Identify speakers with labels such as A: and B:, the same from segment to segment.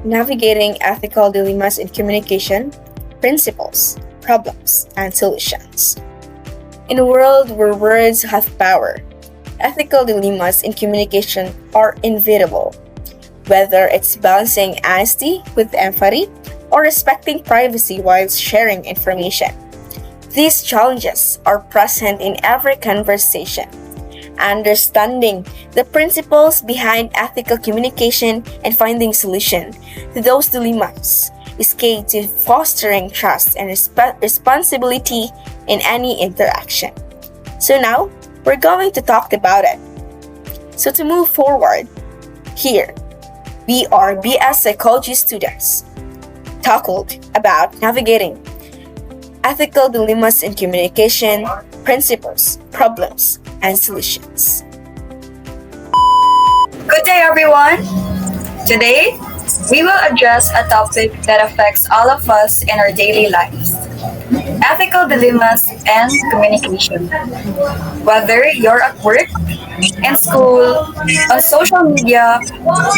A: navigating ethical dilemmas in communication, principles, problems, and solutions. In a world where words have power, ethical dilemmas in communication are inevitable, whether it's balancing honesty with empathy or respecting privacy while sharing information. These challenges are present in every conversation. Understanding the principles behind ethical communication and finding solution to those dilemmas is key to fostering trust and responsibility in any interaction. So now, we're going to talk about it. So to move forward, here, we are BS Psychology students tackled about navigating ethical dilemmas in communication, principles, problems, and solutions.
B: Good day, everyone! Today, we will address a topic that affects all of us in our daily lives: ethical dilemmas and communication. Whether you're at work, in school, on social media,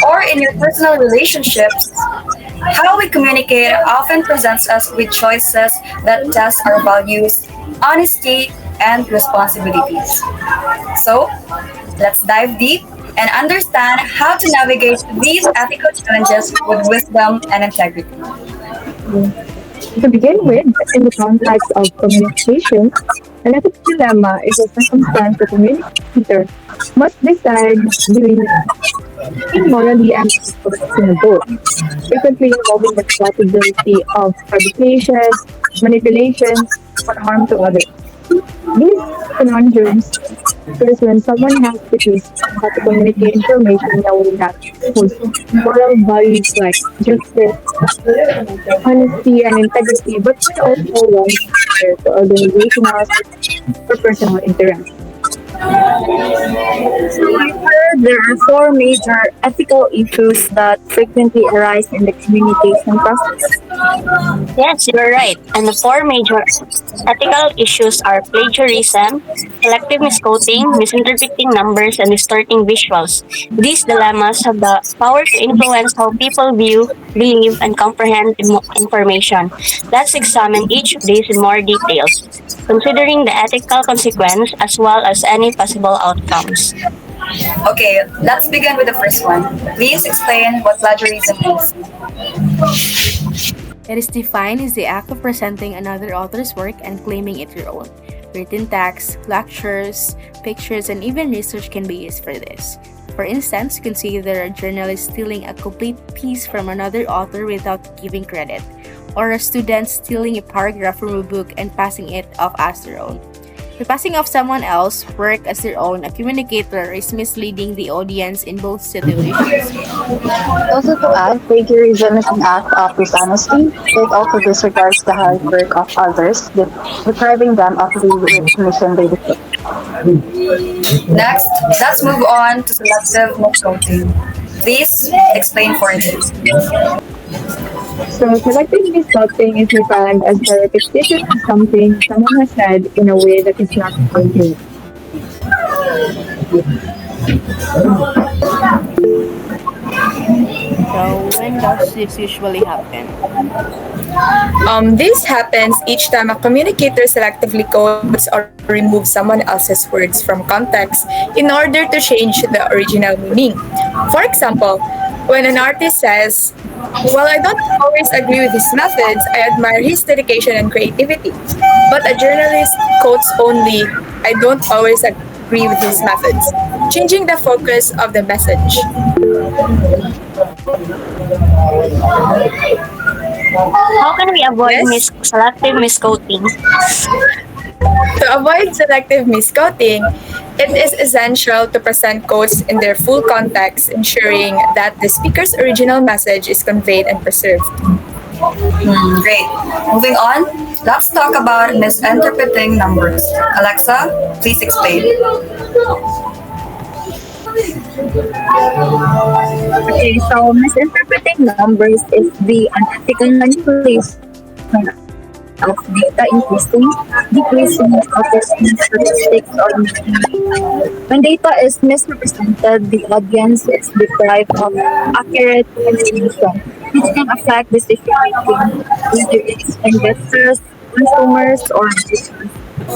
B: or in your personal relationships, how we communicate often presents us with choices that test our values, honesty, and responsibilities. So, let's dive deep and understand how to navigate these ethical challenges with wisdom and integrity.
C: To begin with, in the context of communication, an ethical dilemma is a circumstance the communicator must decide between being morally and sustainable, frequently involving the possibility of fabrication, manipulation, or harm to others. These conundrums occurs when someone has to choose how to communicate information in a way that holds moral values like justice, honesty, and integrity, but can also run to organizational or personal interests.
D: However, there are four major ethical issues that frequently arise in the communication process.
E: Yes, you're right. And the four major ethical issues are plagiarism, selective misquoting, misinterpreting numbers, and distorting visuals. These dilemmas have the power to influence how people view, believe, and comprehend information. Let's examine each of these in more details, considering the ethical consequence as well as any possible outcomes.
B: Okay, let's begin with the first one. Please explain what plagiarism is.
A: It is defined as the act of presenting another author's work and claiming it your own. Written text, lectures, pictures, and even research can be used for this. For instance, consider a journalist stealing a complete piece from another author without giving credit, or a student stealing a paragraph from a book and passing it off as their own. The passing off someone else's work as their own, a communicator is misleading the audience in both situations.
D: Also to add, plagiarism is an act of dishonesty. It also disregards the hard work of others, depriving them of the recognition they deserve.
B: Next, let's move on to selective misquoting. Please explain further.
C: So, selective misquoting is defined as the repetition of something someone has said in a way that is not accurate.
A: So, when does this usually happen?
F: This happens each time a communicator selectively quotes or removes someone else's words from context in order to change the original meaning. For example, when an artist says, "While I don't always agree with his methods, I admire his dedication and creativity." But a journalist quotes only, "I don't always agree with his methods," changing the focus of the message.
E: How can we avoid
F: Yes?
E: selective misquoting?
F: To avoid selective misquoting, it is essential to present quotes in their full context, ensuring that the speaker's original message is conveyed and preserved.
B: Great. Moving on, let's talk about misinterpreting numbers. Alexa, please explain.
D: Okay, so misinterpreting numbers is the unethical manipulation of data increasing, decreasing, altering statistics, or misleading. When data is misrepresented, the audience is deprived of accurate information.
C: which can affect decision making, whether it's investors, consumers, or business.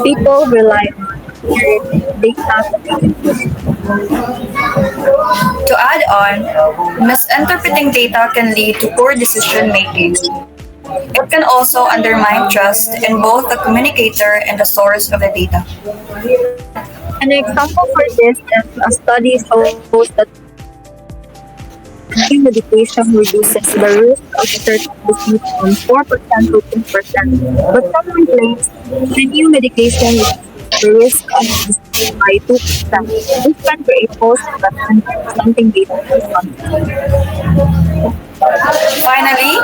C: People rely on accurate data.
B: To add on, misinterpreting data can lead to poor decision making. It can also undermine trust in both the communicator and the source of the data.
C: An example for this is a study shows that new medication reduces the risk of certain disease from 4% to 10%. But someone claims the new medication reduces the risk of disease by 2%. This can create false trust and presenting data dishonestly.
B: Finally,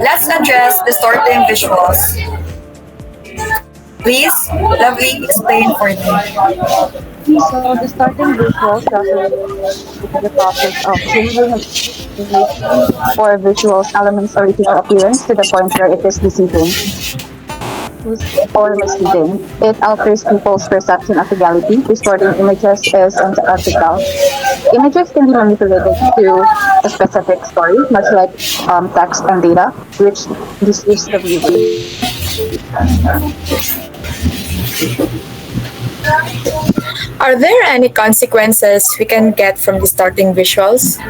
B: let's address distorting visuals. Please, Lovely, explain further.
D: So the starting visuals refers to the process of changing information or visual elements or visual appearance to the point where it is deceiving or misleading. It alters people's perception of reality. Distorting images is unethical. Images can be manipulated to a specific story, much like text and data, which deceives the viewer.
F: Are there any consequences we can get from distorting visuals?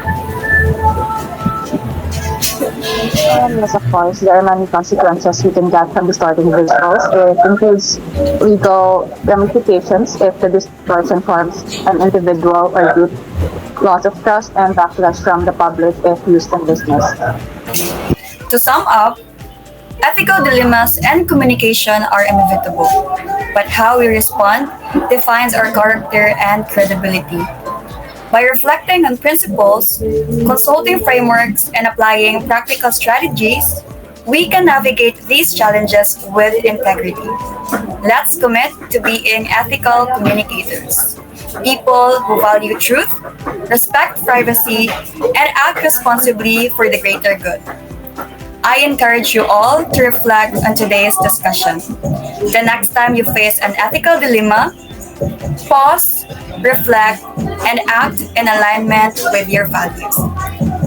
D: Yes, of course, there are many consequences we can get from distorting visuals. It includes legal ramifications if the distortion harms an individual or group, loss of trust, and backlash from the public if used in business.
B: To sum up, ethical dilemmas and communication are inevitable, but how we respond defines our character and credibility. By reflecting on principles, consulting frameworks, and applying practical strategies, we can navigate these challenges with integrity. Let's commit to being ethical communicators, people who value truth, respect privacy, and act responsibly for the greater good. I encourage you all to reflect on today's discussion. The next time you face an ethical dilemma, pause, reflect, and act in alignment with your values.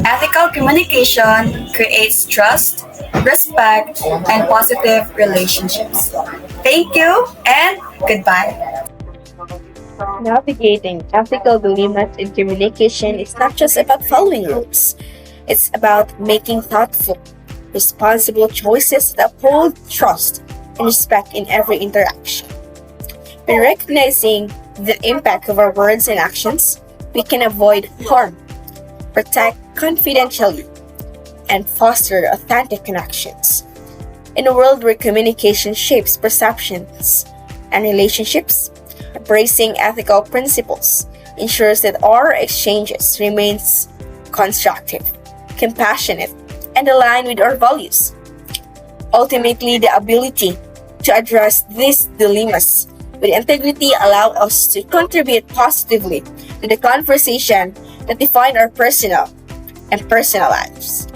B: Ethical communication creates trust, respect, and positive relationships. Thank you and goodbye.
A: Navigating ethical dilemmas in communication is not just about following rules, it's about making thoughtful, responsible choices that uphold trust and respect in every interaction. By recognizing the impact of our words and actions, we can avoid harm, protect confidentially, and foster authentic connections. In a world where communication shapes perceptions and relationships, embracing ethical principles ensures that our exchanges remains constructive, compassionate, and aligned with our values. Ultimately, the ability to address these dilemmas with integrity allow us to contribute positively to the conversation that define our personal lives.